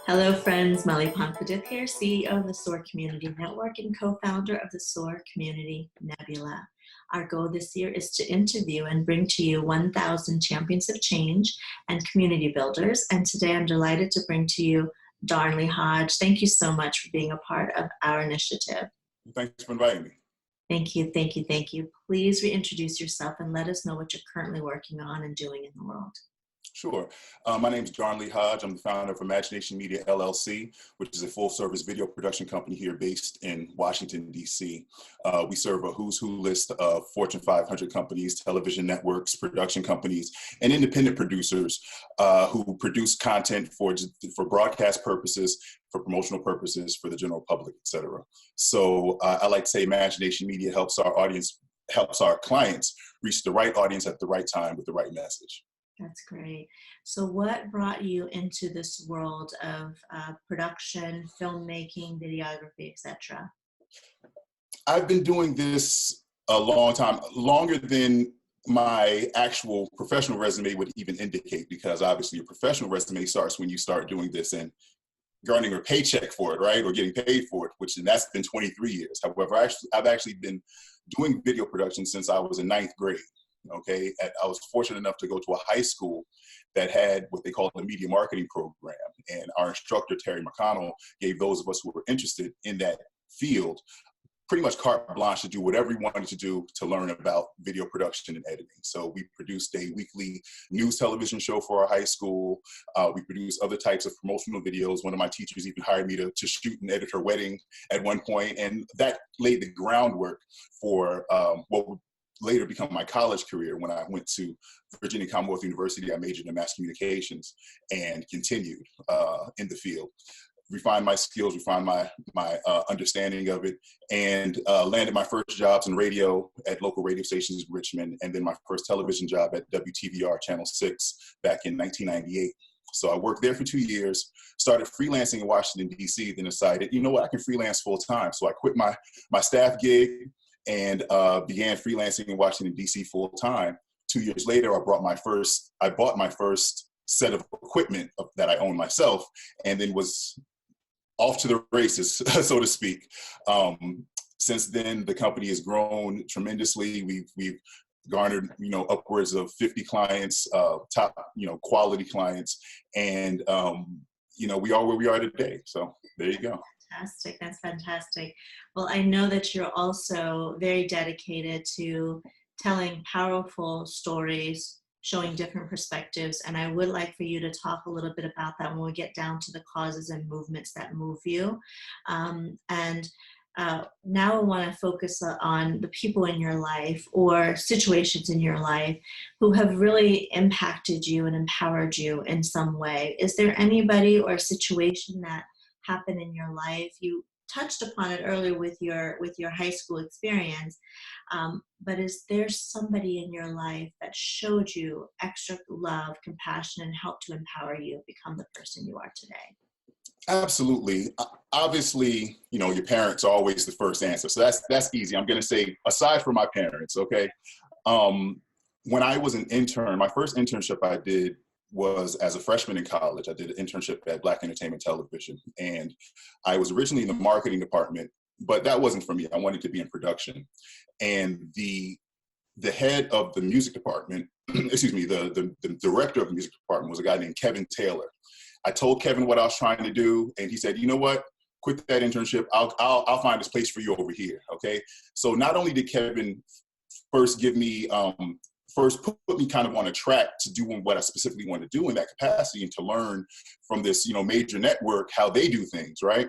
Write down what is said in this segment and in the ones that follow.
Hello friends, Melly Ponfadith here, CEO of the SOAR Community Network and co-founder of the SOAR Community Nebula. Our goal this year is to interview and bring to you 1,000 champions of change and community builders. And today I'm delighted to bring to you Darnley Hodge. Thank you so much for being a part of our initiative. Thanks for inviting me. Thank you, thank you, thank you. Please reintroduce yourself and let us know what you're currently working on and doing in the world. Sure. My name is Darnley Hodge. I'm the founder of Imagination Media, LLC, which is a full-service video production company here based in Washington, D.C. We serve a who's who list of Fortune 500 companies, television networks, production companies, and independent producers who produce content for broadcast purposes, for promotional purposes, for the general public, etc. So I like to say Imagination Media helps our clients reach the right audience at the right time with the right message. That's great. So what brought you into this world of production, filmmaking, videography, etc.? I've been doing this a long time, longer than my actual professional resume would even indicate, because obviously your professional resume starts when you start doing this and garnering a paycheck for it, right? Or getting paid for it, and that's been 23 years. However, I've actually been doing video production since I was in 9th grade. Okay, I was fortunate enough to go to a high school that had what they call a media marketing program, and our instructor, Terry McConnell, gave those of us who were interested in that field pretty much carte blanche to do whatever we wanted to do to learn about video production and editing. So we produced a weekly news television show for our high school. We produced other types of promotional videos. One of my teachers even hired me to shoot and edit her wedding at one point, and that laid the groundwork for what would later become my college career. When I went to Virginia Commonwealth University, I majored in mass communications and continued in the field. Refined my skills, refined my understanding of it, and landed my first jobs in radio at local radio stations in Richmond, and then my first television job at WTVR Channel 6 back in 1998. So I worked there for 2 years, started freelancing in Washington, D.C., then decided, you know what, I can freelance full time. So I quit my staff gig and began freelancing in Washington, D.C. full time. 2 years later, I bought my first set of equipment that I owned myself, and then was off to the races, so to speak. Since then, the company has grown tremendously. We've garnered, upwards of 50 clients, top, quality clients, and we are where we are today. So there you go. Fantastic. That's fantastic. Well, I know that you're also very dedicated to telling powerful stories, showing different perspectives, and I would like for you to talk a little bit about that when we get down to the causes and movements that move you. Now I want to focus on the people in your life or situations in your life who have really impacted you and empowered you in some way. Is there anybody or situation that happened in your life? You touched upon it earlier with your high school experience, but is there somebody in your life that showed you extra love, compassion, and helped to empower you become the person you are today? Absolutely. Obviously, your parents are always the first answer. So that's easy. I'm going to say, aside from my parents, okay? When I was an intern, my first internship I did was as a freshman in college. I did an internship at Black Entertainment Television, and I was originally in the marketing department, but that wasn't for me. I wanted to be in production. And the head of the music department, excuse me, the director of the music department was a guy named Kevin Taylor. I told Kevin what I was trying to do, and he said, you know what? Quit that internship. I'll find this place for you over here, okay? So not only did Kevin first give me put me kind of on a track to do what I specifically want to do in that capacity, and to learn from this, major network how they do things, right?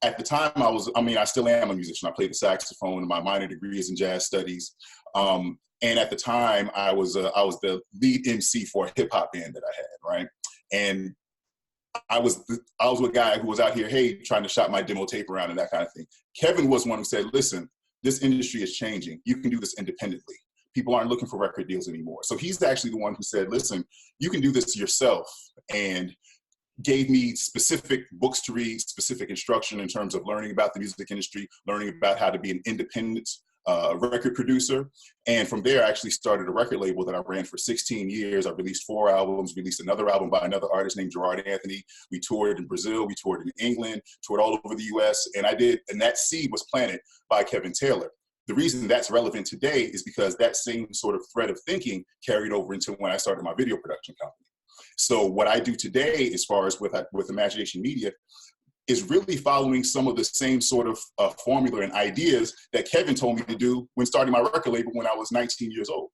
At the time, I still am a musician. I play the saxophone, and my minor degree is in jazz studies. And at the time, I was the lead MC for a hip hop band that I had, right? And I was a guy who was out here, hey, trying to shop my demo tape around and that kind of thing. Kevin was one who said, listen, this industry is changing. You can do this independently. People aren't looking for record deals anymore. So he's actually the one who said, listen, you can do this yourself, and gave me specific books to read, specific instruction in terms of learning about the music industry, learning about how to be an independent record producer. And from there, I actually started a record label that I ran for 16 years. I released 4 albums, released another album by another artist named Gerard Anthony. We toured in Brazil, we toured in England, toured all over the US. And that seed was planted by Kevin Taylor. The reason that's relevant today is because that same sort of thread of thinking carried over into when I started my video production company. So what I do today, as far as with Imagination Media, is really following some of the same sort of formula and ideas that Kevin told me to do when starting my record label when I was 19 years old.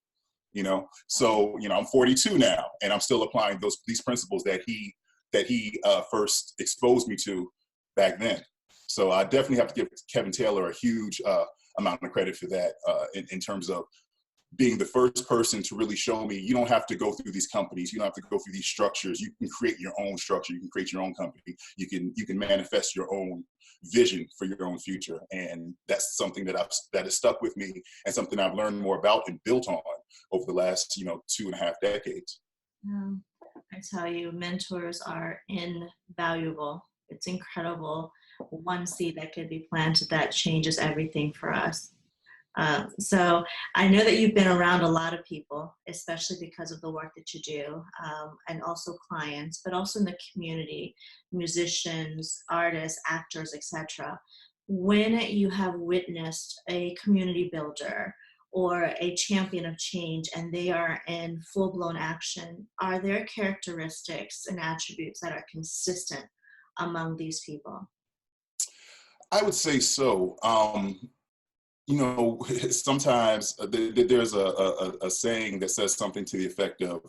So I'm 42 now, and I'm still applying these principles that he first exposed me to back then. So I definitely have to give Kevin Taylor a huge amount of credit for that in terms of being the first person to really show me you don't have to go through these companies, you don't have to go through these structures. You can create your own structure, you can create your own company, you can manifest your own vision for your own future. And that's something that has stuck with me and something I've learned more about and built on over the last 2.5 decades. Yeah, I tell you, mentors are invaluable. It's incredible. One seed that could be planted that changes everything for us. So I know that you've been around a lot of people, especially because of the work that you do, and also clients, but also in the community, musicians, artists, actors, etc. When you have witnessed a community builder or a champion of change and they are in full-blown action, are there characteristics and attributes that are consistent among these people? I would say so. Sometimes there's a saying that says something to the effect of,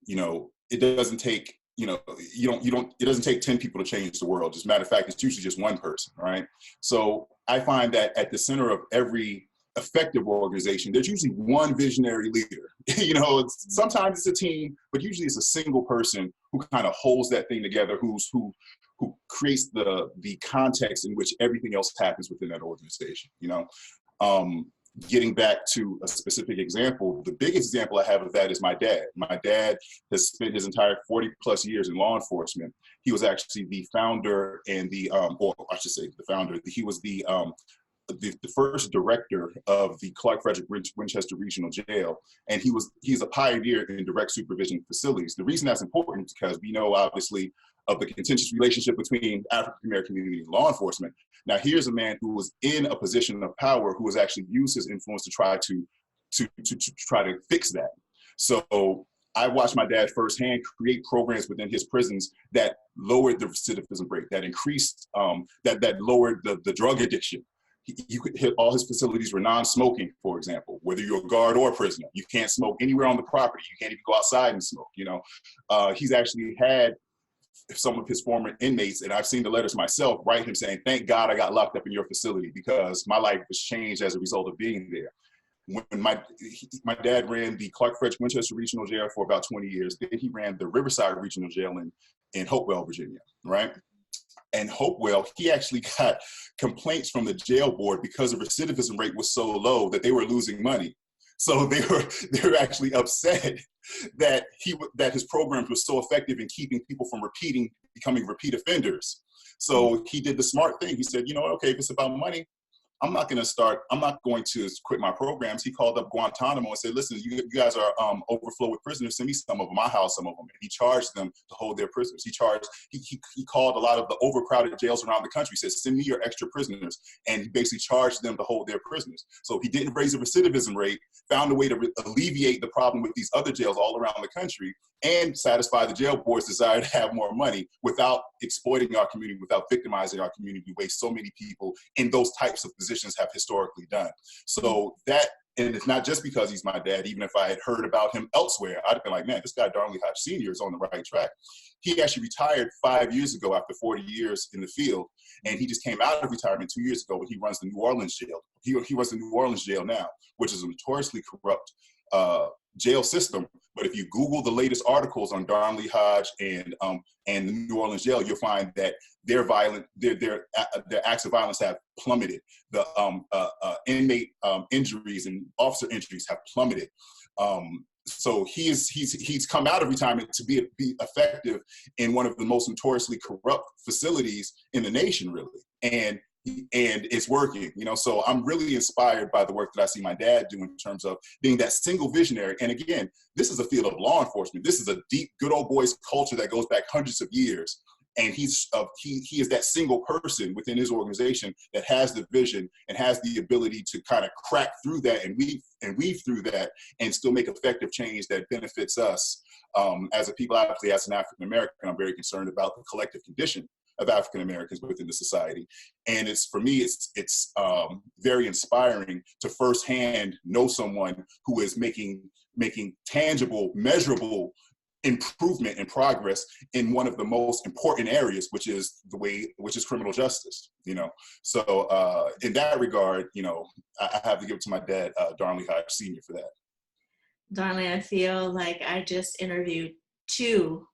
it doesn't take, it doesn't take 10 people to change the world. As a matter of fact, it's usually just one person, right? So I find that at the center of every effective organization, there's usually one visionary leader. Sometimes it's a team, but usually it's a single person who kind of holds that thing together, who creates the context in which everything else happens within that organization. Getting back to a specific example, the biggest example I have of that is my dad. My dad has spent his entire 40 plus years in law enforcement. He was actually the founder and he was the first director of the Clark Frederick Winchester Regional Jail, and he's a pioneer in direct supervision facilities. The reason that's important is because we know, obviously, of the contentious relationship between African American community and law enforcement. Now, here's a man who was in a position of power who has actually used his influence to try to fix that. So I watched my dad firsthand create programs within his prisons that lowered the recidivism rate, that increased, that lowered the drug addiction. You could hit all his facilities were non-smoking, for example, whether you're a guard or a prisoner. You can't smoke anywhere on the property. You can't even go outside and smoke. He's actually had some of his former inmates, and I've seen the letters myself, write him saying, "Thank God I got locked up in your facility because my life was changed as a result of being there." When my dad ran the Clark Frederick Winchester Regional Jail for about 20 years. Then he ran the Riverside Regional Jail in Hopewell, Virginia, right? And Hopewell, he actually got complaints from the jail board because the recidivism rate was so low that they were losing money. So they were actually upset that his programs were so effective in keeping people from becoming repeat offenders. So he did the smart thing. He said, okay, if it's about money, I'm not going to quit my programs. He called up Guantanamo and said, listen, you guys are overflow with prisoners. Send me some of them. I'll house some of them. And he charged them to hold their prisoners. He called a lot of the overcrowded jails around the country. He said, send me your extra prisoners. And he basically charged them to hold their prisoners. So he didn't raise the recidivism rate, found a way to alleviate the problem with these other jails all around the country, and satisfy the jail board's desire to have more money without exploiting our community, without victimizing our community, the way so many people in those types of positions have historically done. So and it's not just because he's my dad. Even if I had heard about him elsewhere, I'd have been like, man, this guy Darnley Hodge Sr. is on the right track. He actually retired 5 years ago after 40 years in the field, and he just came out of retirement 2 years ago when he runs the New Orleans jail. He runs the New Orleans jail now, which is a notoriously corrupt jail system. But if you Google the latest articles on Darnley Hodge and the New Orleans jail, you'll find that their acts of violence have plummeted. The inmate injuries and officer injuries have plummeted. So he's come out of retirement to be effective in one of the most notoriously corrupt facilities in the nation, really. And and it's working, you know. So I'm really inspired by the work that I see my dad do in terms of being that single visionary. And again, this is a field of law enforcement. This is a deep, good old boys culture that goes back hundreds of years. And he is that single person within his organization that has the vision and has the ability to kind of crack through that and weave through that and still make effective change that benefits us as a people. Obviously, as an African American, I'm very concerned about the collective condition of African Americans within the society. And it's, for me, it's very inspiring to firsthand know someone who is making tangible, measurable improvement and progress in one of the most important areas, which is criminal justice, you know. So in that regard, you know, I have to give it to my dad, Darnley Hodge Sr. for that. Darnley, I feel like I just interviewed two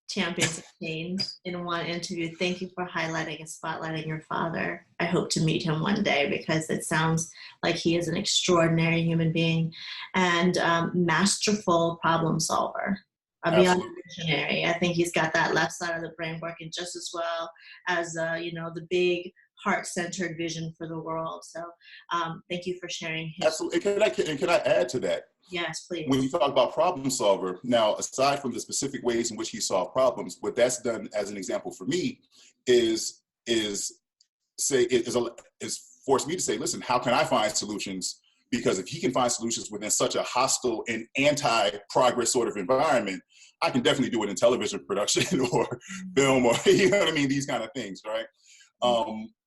champions of change in one interview. Thank you for highlighting and spotlighting your father. I hope to meet him one day, because it sounds like he is an extraordinary human being and masterful problem solver. Beyond visionary. I think he's got that left side of the brain working just as well as, you know, the big heart-centered vision for the world. So thank you for sharing his. Absolutely. And can I add to that? Yes, please. When you talk about problem solver, now, aside from the specific ways in which he solved problems, what that's done as an example for me is forced me to say, listen, how can I find solutions? Because if he can find solutions within such a hostile and anti-progress sort of environment, I can definitely do it in television production or film, or, you know what I mean, these kind of things, right?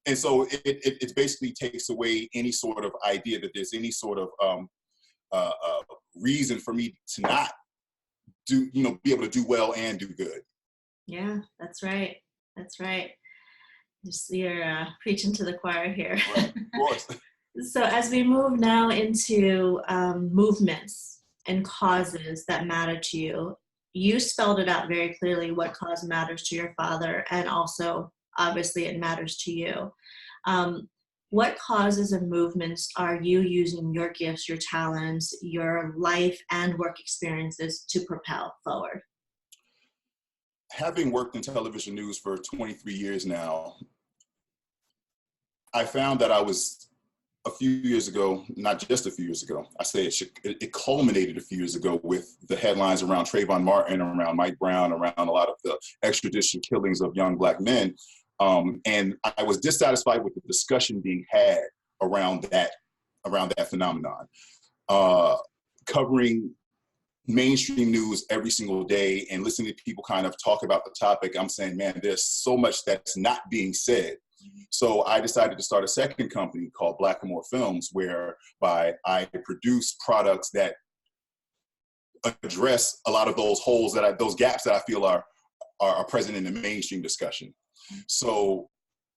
And so it basically takes away any sort of idea that there's any sort of reason for me to not do, you know, be able to do well and do good. Yeah, that's right. That's right. You're preaching to the choir here. Right, of course. So as we move now into movements and causes that matter to you, you spelled it out very clearly what cause matters to your father, and also obviously it matters to you. What causes and movements are you using your gifts, your talents, your life and work experiences to propel forward? Having worked in television news for 23 years now, I found that I was, a few years ago, not just a few years ago, I say it culminated a few years ago with the headlines around Trayvon Martin, around Mike Brown, around a lot of the extradition killings of young Black men. And I was dissatisfied with the discussion being had around that phenomenon. Covering mainstream news every single day and listening to people kind of talk about the topic, I'm saying, man, there's so much that's not being said. So I decided to start a second company called Black and More Films, whereby I produce products that address a lot of those holes those gaps that I feel are present in the mainstream discussion. So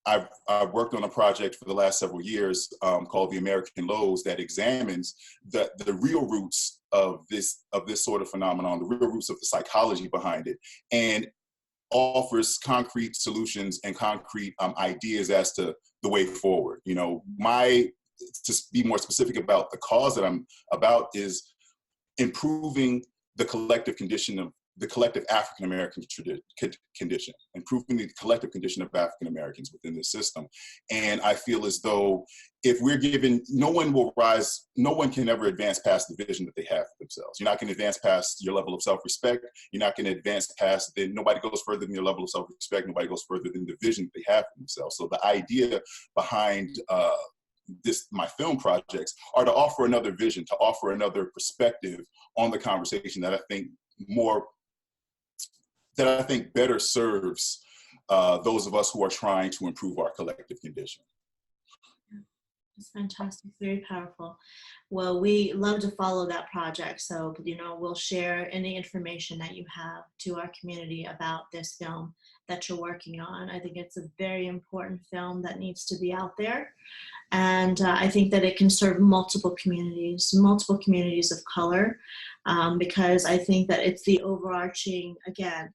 I've worked on a project for the last several years called The American Lows that examines the real roots of this sort of phenomenon, the real roots of the psychology behind it, and offers concrete solutions and concrete ideas as to the way forward. You know, to be more specific about the cause that I'm about is improving the collective condition of the collective African American condition, improving the collective condition of African Americans within this system. And I feel as though if we're given, no one can ever advance past the vision that they have for themselves. You're not going to advance past your level of self-respect. You're not going to advance past, nobody goes further than your level of self-respect. Nobody goes further than the vision that they have for themselves. So the idea behind my film projects are to offer another vision, to offer another perspective on the conversation that I think better serves those of us who are trying to improve our collective condition. It's fantastic, very powerful. Well, we love to follow that project. So, you know, we'll share any information that you have to our community about this film that you're working on. I think it's a very important film that needs to be out there. And I think that it can serve multiple communities of color, because I think that it's the overarching, again,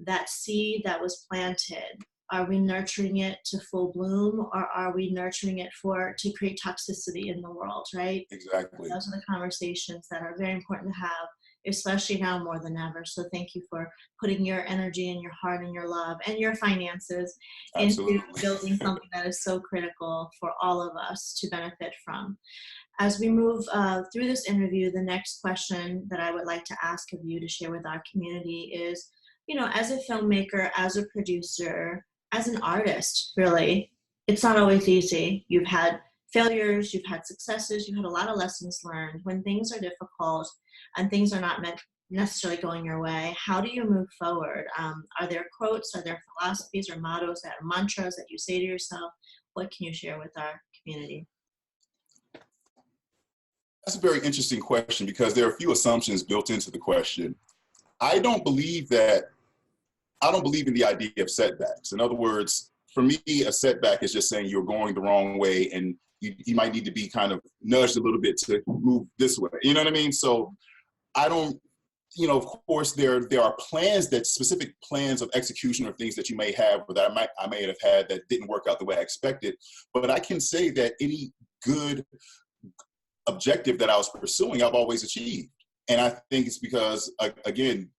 that seed that was planted. Are we nurturing it to full bloom, or are we nurturing it to create toxicity in the world, right? Exactly. Those are the conversations that are very important to have especially now more than ever. So thank you for putting your energy and your heart and your love and your finances into Absolutely. building something that is so critical for all of us to benefit from. As we move through this interview, the next question that I would like to ask of you to share with our community is, as a filmmaker, as a producer, as an artist, really, it's not always easy. You've had failures, you've had successes, you've had a lot of lessons learned. When things are difficult and things are not necessarily going your way, how do you move forward? Are there quotes, are there philosophies or mottos, that mantras that you say to yourself? What can you share with our community? That's a very interesting question because there are a few assumptions built into the question. I don't believe in the idea of setbacks. In other words, for me, a setback is just saying you're going the wrong way and you might need to be kind of nudged a little bit to move this way. You know what I mean? So I don't, of course, there are specific plans of execution or things that you may have or that I may have had that didn't work out the way I expected. But I can say that any good objective that I was pursuing, I've always achieved. And I think it's because, again,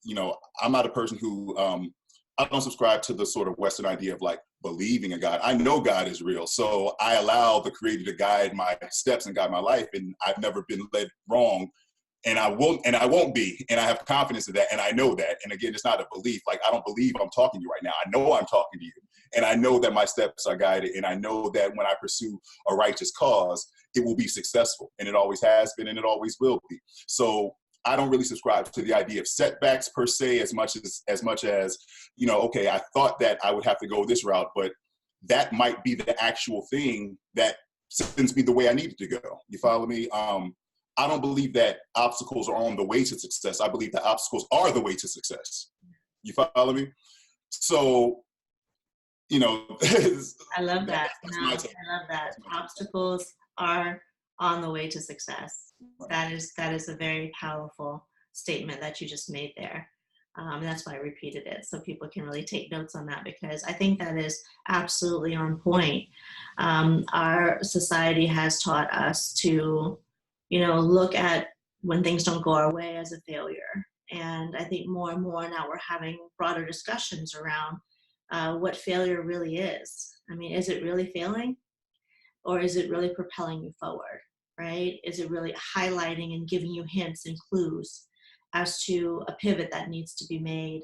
I'm not a person who, I don't subscribe to the sort of Western idea of like believing in God. I know God is real. So I allow the Creator to guide my steps and guide my life. And I've never been led wrong. And I won't be. And I have confidence in that. And I know that. And again, it's not a belief. Like, I don't believe I'm talking to you right now. I know I'm talking to you. And I know that my steps are guided. And I know that when I pursue a righteous cause, it will be successful. And it always has been, and it always will be. So I don't really subscribe to the idea of setbacks per se, as much as, okay, I thought that I would have to go this route, but that might be the actual thing that sends me the way I needed to go. You follow me? I don't believe that obstacles are on the way to success. I believe that obstacles are the way to success. You follow me? So, I love that. I love that. Obstacles are on the way to success. Right. That is a very powerful statement that you just made there. That's why I repeated it, so people can really take notes on that, because I think that is absolutely on point. Our society has taught us to, look at when things don't go our way as a failure. And I think more and more now we're having broader discussions around what failure really is. I mean, is it really failing? Or is it really propelling you forward, right? Is it really highlighting and giving you hints and clues as to a pivot that needs to be made,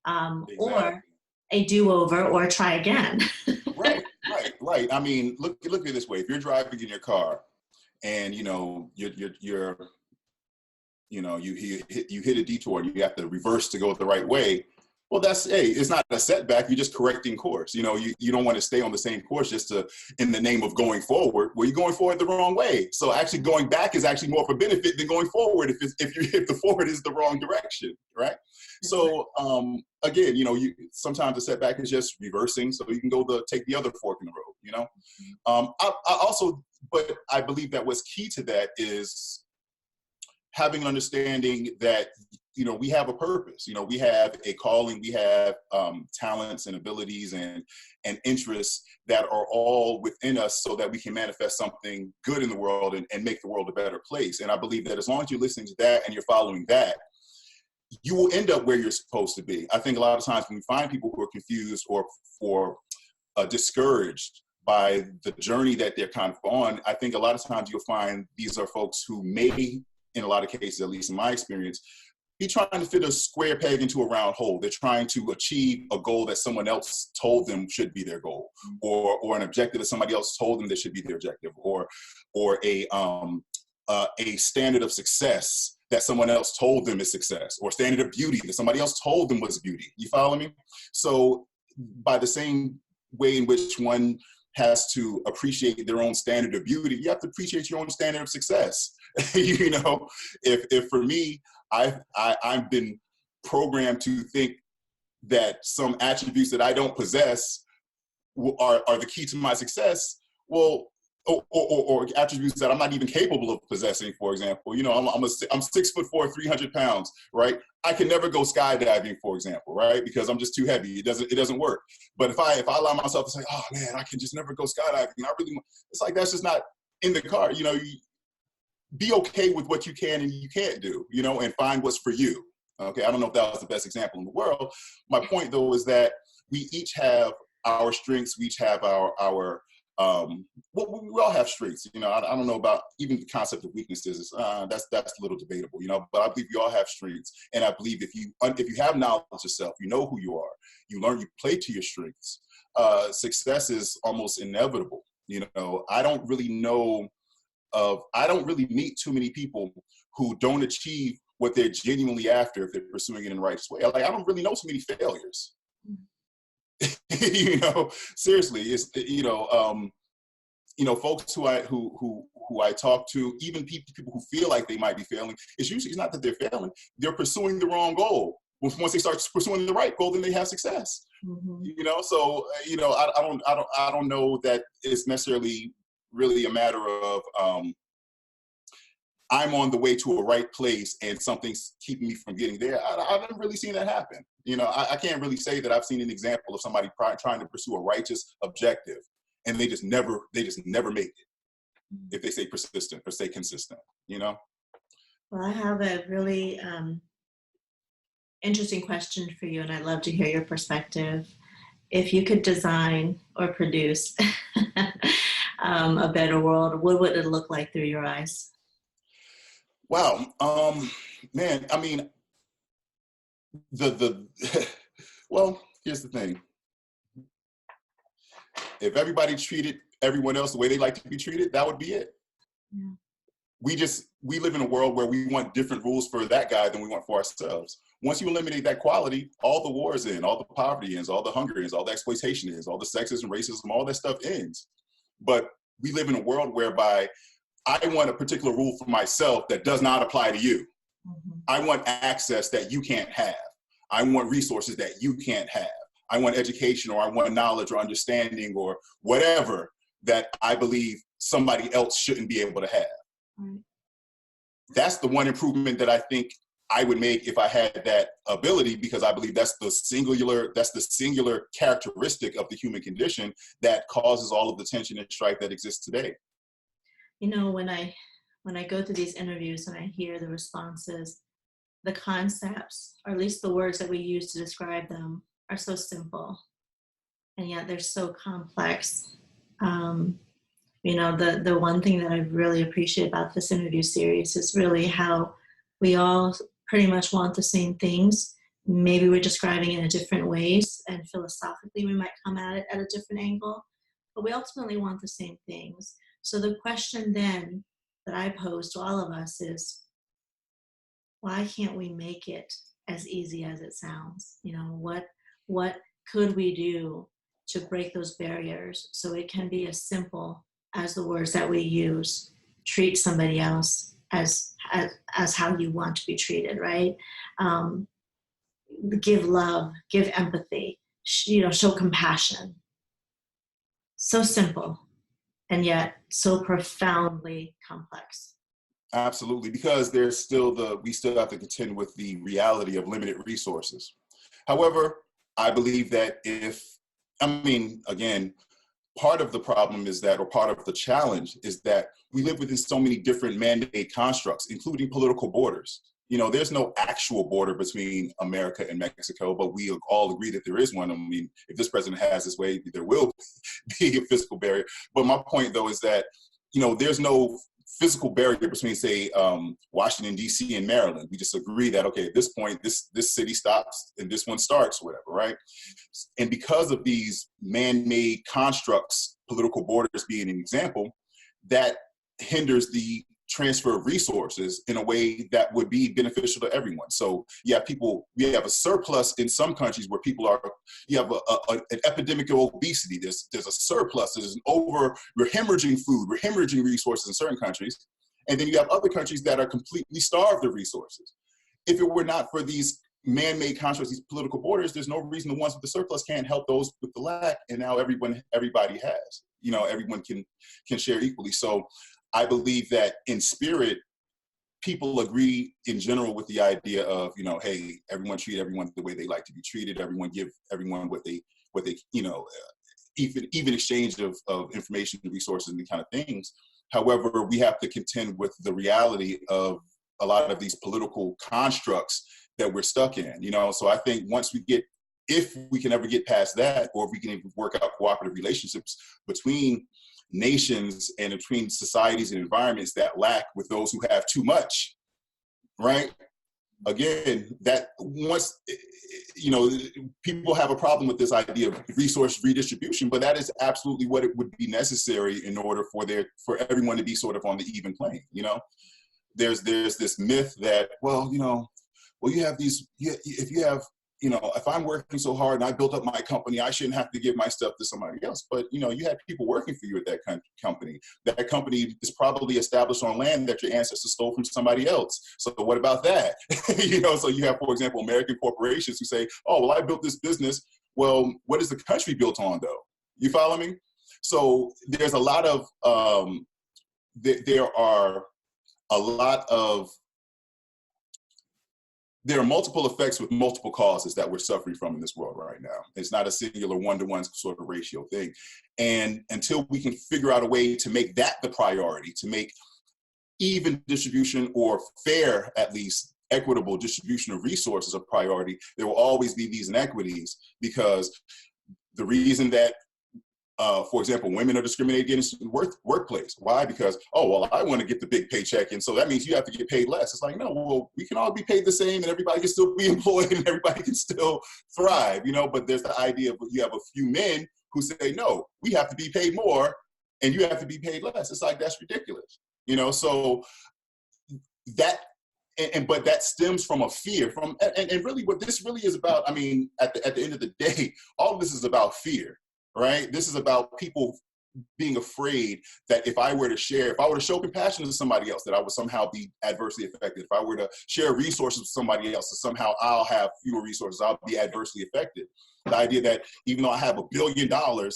exactly. Or a do-over or try again? Right. I mean, look at it this way. If you're driving in your car and, you hit a detour and you have to reverse to go the right way, well, it's not a setback. You're just correcting course. You don't want to stay on the same course just in the name of going forward. Well, you're going forward the wrong way. So actually going back is actually more of a benefit than going forward if the forward is the wrong direction, right? So again, sometimes a setback is just reversing, so you can take the other fork in the road. But I believe that what's key to that is having an understanding that we have a purpose. We have a calling. We have talents and abilities and interests that are all within us, so that we can manifest something good in the world and make the world a better place. And I believe that as long as you're listening to that and you're following that, you will end up where you're supposed to be. I think a lot of times when we find people who are confused or discouraged by the journey that they're kind of on, I think a lot of times you'll find these are folks who may, in a lot of cases, at least in my experience, be trying to fit a square peg into a round hole. They're trying to achieve a goal that someone else told them should be their goal, or an objective that somebody else told them that should be their objective, or a standard of success that someone else told them is success, or standard of beauty that somebody else told them was beauty. You follow me? So by the same way in which one has to appreciate their own standard of beauty, you have to appreciate your own standard of success. If for me, I've been programmed to think that some attributes that I don't possess are the key to my success. Well, or attributes that I'm not even capable of possessing. For example, I'm 6'4", 300 pounds, right? I can never go skydiving, for example, right? Because I'm just too heavy. It doesn't work. But if I allow myself to say, oh man, I can just never go skydiving, it's like that's just not in the car. be okay with what you can and you can't do, you know, and find what's for you. Okay, I don't know if that was the best example in the world. My point though is that we each have our strengths. We each have our well, we all have strengths. You know, I don't know about even the concept of weaknesses. That's a little debatable, you know. But I believe we all have strengths, and I believe if you have knowledge of yourself, you know who you are. You learn, you play to your strengths. Success is almost inevitable. You know, I don't really meet too many people who don't achieve what they're genuinely after if they're pursuing it in the right way. Like, I don't really know too many failures. You know, seriously, it's, you know, folks who I talk to, even people who feel like they might be failing, it's not that they're failing, they're pursuing the wrong goal. Once they start pursuing the right goal, then they have success. Mm-hmm. You know, so, you know, I don't know that it's necessarily really a matter of I'm on the way to a right place and something's keeping me from getting there. I haven't really seen that happen. You know, I can't really say that I've seen an example of somebody trying to pursue a righteous objective and they just never make it if they stay persistent or stay consistent, you know? Well, I have a really interesting question for you, and I'd love to hear your perspective. If you could design or produce a better world, what would it look like through your eyes? Wow, man, I mean, well, here's the thing. If everybody treated everyone else the way they like to be treated, that would be it. Yeah. We live in a world where we want different rules for that guy than we want for ourselves. Once you eliminate that quality, all the wars end, all the poverty ends, all the hunger ends, all the exploitation ends, all the sexism, racism, all that stuff ends. But we live in a world whereby I want a particular rule for myself that does not apply to you. Mm-hmm. I want access that you can't have. I want resources that you can't have. I want education, or I want knowledge or understanding or whatever that I believe somebody else shouldn't be able to have. Mm-hmm. That's the one improvement that I think I would make if I had that ability, because I believe that's the singular characteristic of the human condition that causes all of the tension and strife that exists today. You know, when I go through these interviews and I hear the responses, the concepts, or at least the words that we use to describe them, are so simple, and yet they're so complex. You know, the one thing that I really appreciate about this interview series is really how we all pretty much want the same things. Maybe we're describing it in different ways, and philosophically we might come at it at a different angle, but we ultimately want the same things. So the question then that I pose to all of us is, why can't we make it as easy as it sounds? You know, what could we do to break those barriers so it can be as simple as the words that we use? Treat somebody else as how you want to be treated, right? Give love, give empathy, you know, show compassion. So simple, and yet so profoundly complex. Absolutely, because we still have to contend with the reality of limited resources. However, I believe that again, part of the problem is that, or part of the challenge is that we live within so many different man-made constructs, including political borders. You know, there's no actual border between America and Mexico, but we all agree that there is one. I mean, if this president has his way, there will be a physical barrier. But my point, though, is that, you know, there's no physical barrier between, say, Washington, D.C. and Maryland. We just agree that, okay, at this point, this city stops and this one starts, whatever, right? And because of these man-made constructs, political borders being an example, that hinders the transfer of resources in a way that would be beneficial to everyone. So we have a surplus in some countries where you have an epidemic of obesity. There's a surplus, we're hemorrhaging food, we're hemorrhaging resources in certain countries. And then you have other countries that are completely starved of resources. If it were not for these man-made constructs, these political borders, there's no reason the ones with the surplus can't help those with the lack. And now everybody has, you know, everyone can share equally. So I believe that in spirit, people agree in general with the idea of, you know, hey, everyone treat everyone the way they like to be treated. Everyone give everyone what they you know, even exchange of information and resources and the kind of things. However, we have to contend with the reality of a lot of these political constructs that we're stuck in, So I think if we can ever get past that, or if we can even work out cooperative relationships between nations and between societies and environments that lack with those who have too much, right? Again, that once, people have a problem with this idea of resource redistribution, but that is absolutely what it would be necessary in order for everyone to be sort of on the even plane, There's this myth that, if I'm working so hard and I built up my company, I shouldn't have to give my stuff to somebody else. But, you had people working for you at that company. That company is probably established on land that your ancestors stole from somebody else. So what about that? So you have, for example, American corporations who say, oh, well, I built this business. Well, what is the country built on, though? You follow me? So there's a lot of, there are multiple effects with multiple causes that we're suffering from in this world right now. It's not a singular one-to-one sort of ratio thing. And until we can figure out a way to make that the priority, to make even distribution, or fair, at least equitable distribution of resources a priority, there will always be these inequities, because the reason that for example, women are discriminated against in the workplace. Why? Because, I want to get the big paycheck, and so that means you have to get paid less. It's like, no, well, we can all be paid the same, and everybody can still be employed, and everybody can still thrive, But there's the idea of, you have a few men who say, no, we have to be paid more, and you have to be paid less. It's like, that's ridiculous, So that, but that stems from a fear, and really what this really is about. I mean, at the end of the day, all of this is about fear. Right? This is about people being afraid that if I were to show compassion to somebody else, that I would somehow be adversely affected. If I were to share resources with somebody else, that somehow I'll have fewer resources, I'll be adversely affected. The idea that even though I have $1 billion, I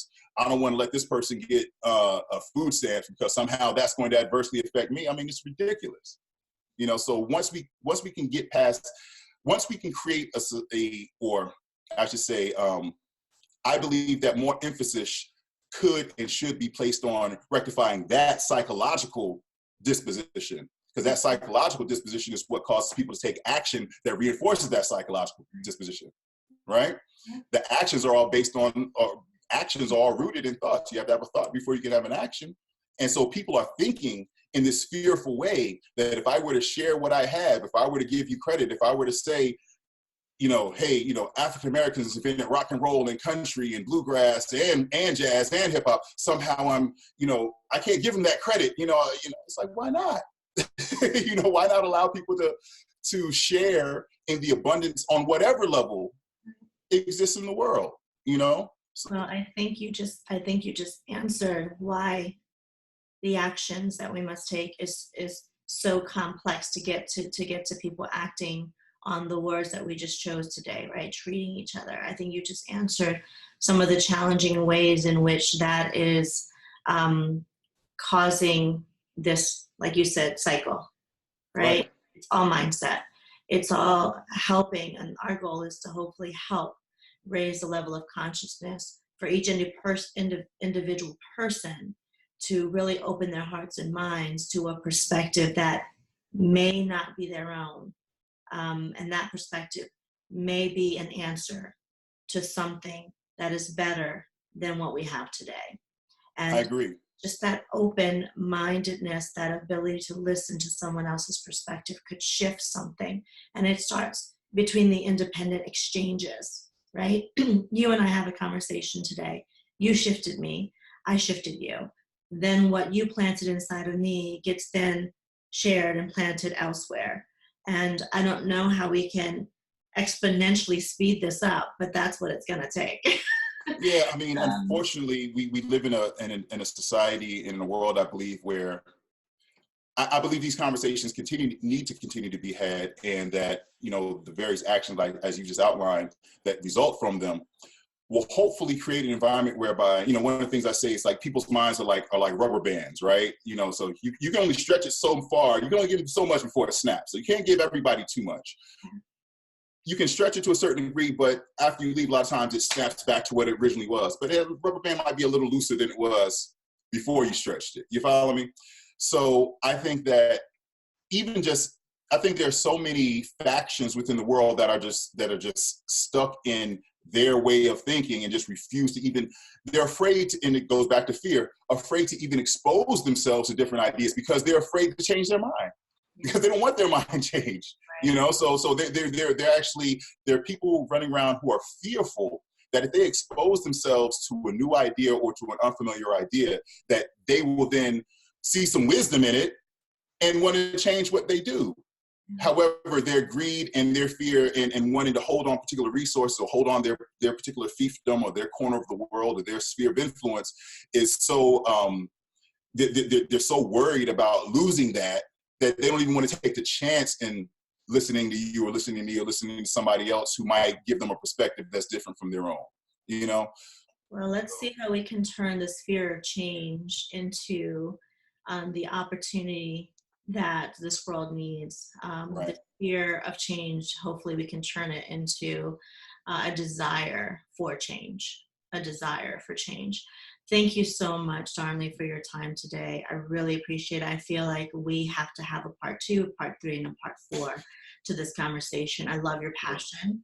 don't want to let this person get a food stamp because somehow that's going to adversely affect me. I mean, it's ridiculous. So once we can get past, once we can create I believe that more emphasis could and should be placed on rectifying that psychological disposition, because that psychological disposition is what causes people to take action that reinforces that psychological disposition, right? The actions are all actions are all rooted in thoughts. You have to have a thought before you can have an action. And so people are thinking in this fearful way that if I were to share what I have, if I were to give you credit, if I were to say, hey, African Americans invented rock and roll and country and bluegrass and jazz and hip hop, somehow I'm, I can't give them that credit. It's like, why not? Why not allow people to share in the abundance on whatever level exists in the world, So, well, I think you just answered why the actions that we must take is so complex to get to people acting on the words that we just chose today, right? Treating each other. I think you just answered some of the challenging ways in which that is causing this, like you said, cycle, right? It's all mindset. It's all helping. And our goal is to hopefully help raise the level of consciousness for each individual person to really open their hearts and minds to a perspective that may not be their own. And that perspective may be an answer to something that is better than what we have today. And I agree. Just that open-mindedness, that ability to listen to someone else's perspective could shift something. And it starts between the independent exchanges, right? You and I have a conversation today. You shifted me, I shifted you. Then what you planted inside of me gets then shared and planted elsewhere. And I don't know how we can exponentially speed this up, but that's what it's going to take. Yeah, I mean, unfortunately, we live in a society, in a world, I believe, where I believe these conversations need to continue to be had, and that, the various actions, like as you just outlined, that result from them will hopefully create an environment whereby, one of the things I say is like people's minds are like rubber bands, right? So you can only stretch it so far. You can only give it so much before it snaps. So you can't give everybody too much. You can stretch it to a certain degree, but after you leave, a lot of times it snaps back to what it originally was. But a rubber band might be a little looser than it was before you stretched it. You follow me? So I think that even just, I think there's so many factions within the world that are just stuck in their way of thinking and just refuse to even, they're afraid to, and it goes back to fear, afraid to even expose themselves to different ideas because they're afraid to change their mind, because they don't want their mind changed. Right. You know, so they're actually, there are people running around who are fearful that if they expose themselves to a new idea or to an unfamiliar idea, that they will then see some wisdom in it and want to change what they do. However, their greed and their fear and wanting to hold on particular resources or hold on their particular fiefdom or their corner of the world or their sphere of influence is so, they're so worried about losing that they don't even want to take the chance in listening to you or listening to me or listening to somebody else who might give them a perspective that's different from their own, you know? Well, let's see how we can turn this fear of change into the opportunity that this world needs. Right. The fear of change, hopefully we can turn it into a desire for change, a desire for change. Thank you so much, Darnley, for your time today. I really appreciate it. I feel like we have to have a part 2, part 3, and a part 4 to this conversation. I love your passion.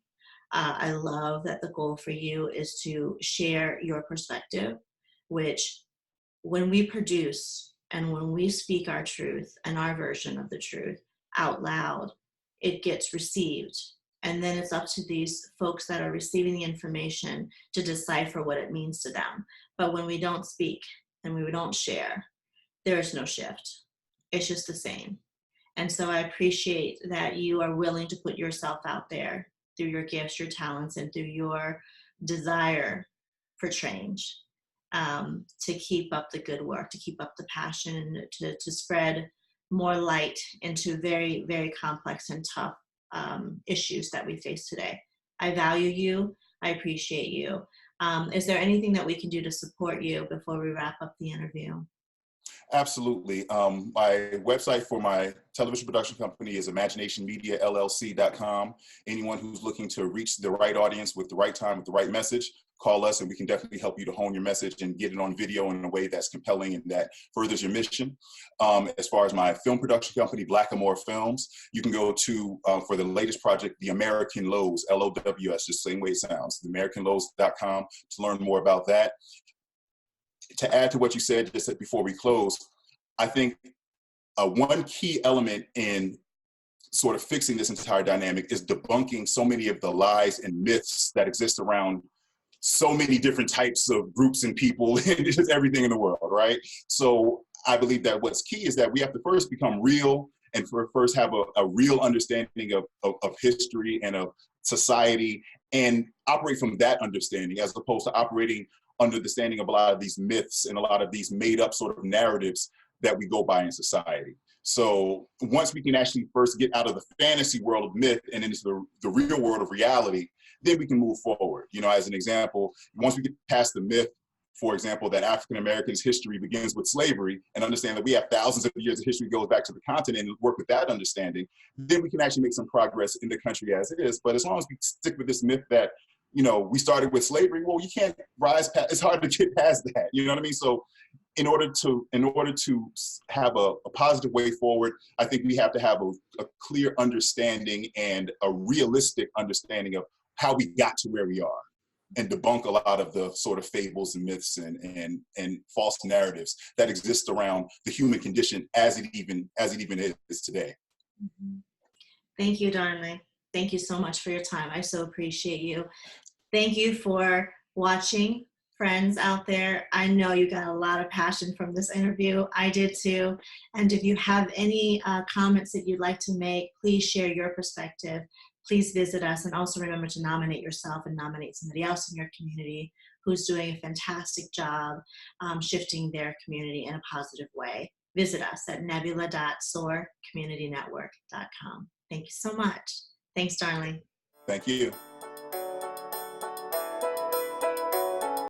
I love that the goal for you is to share your perspective, which when we produce and when we speak our truth and our version of the truth out loud, it gets received. And then it's up to these folks that are receiving the information to decipher what it means to them. But when we don't speak and we don't share, there is no shift. It's just the same. And so I appreciate that you are willing to put yourself out there through your gifts, your talents, and through your desire for change, to keep up the good work, to keep up the passion, to spread more light into very, very complex and tough issues that we face today. I value you. I appreciate you. Is there anything that we can do to support you before we wrap up the interview? Absolutely. My website for my television production company is imaginationmediallc.com. Anyone who's looking to reach the right audience with the right time, with the right message, call us and we can definitely help you to hone your message and get it on video in a way that's compelling and that furthers your mission. As far as my film production company, Blackamore Films, you can go to, for the latest project, The American Lows, LOWS, just the same way it sounds, theamericanlows.com to learn more about that. To add to what you said just before we close, I think one key element in sort of fixing this entire dynamic is debunking so many of the lies and myths that exist around so many different types of groups and people and just everything in the world, right? So I believe that what's key is that we have to first become real and first have a real understanding of history and of society and operate from that understanding as opposed to operating under the standing of a lot of these myths and a lot of these made up sort of narratives that we go by in society. So once we can actually first get out of the fantasy world of myth and into the real world of reality, then we can move forward. You know, as an example, once we get past the myth, for example, that African Americans' history begins with slavery and understand that we have thousands of years of history goes back to the continent and work with that understanding, then we can actually make some progress in the country as it is. But as long as we stick with this myth that, you know, we started with slavery, well, you can't rise past, it's hard to get past that, you know what I mean? So in order to have a positive way forward, I think we have to have a clear understanding and a realistic understanding of how we got to where we are and debunk a lot of the sort of fables and myths and false narratives that exist around the human condition as it even is today. Mm-hmm. Thank you, Darnley. Thank you so much for your time. I so appreciate you. Thank you for watching, friends out there. I know you got a lot of passion from this interview. I did too. And if you have any comments that you'd like to make, please share your perspective. Please visit us, and also remember to nominate yourself and nominate somebody else in your community who's doing a fantastic job shifting their community in a positive way. Visit us at nebula.soarcommunitynetwork.com. Thank you so much. Thanks, Darnley. Thank you.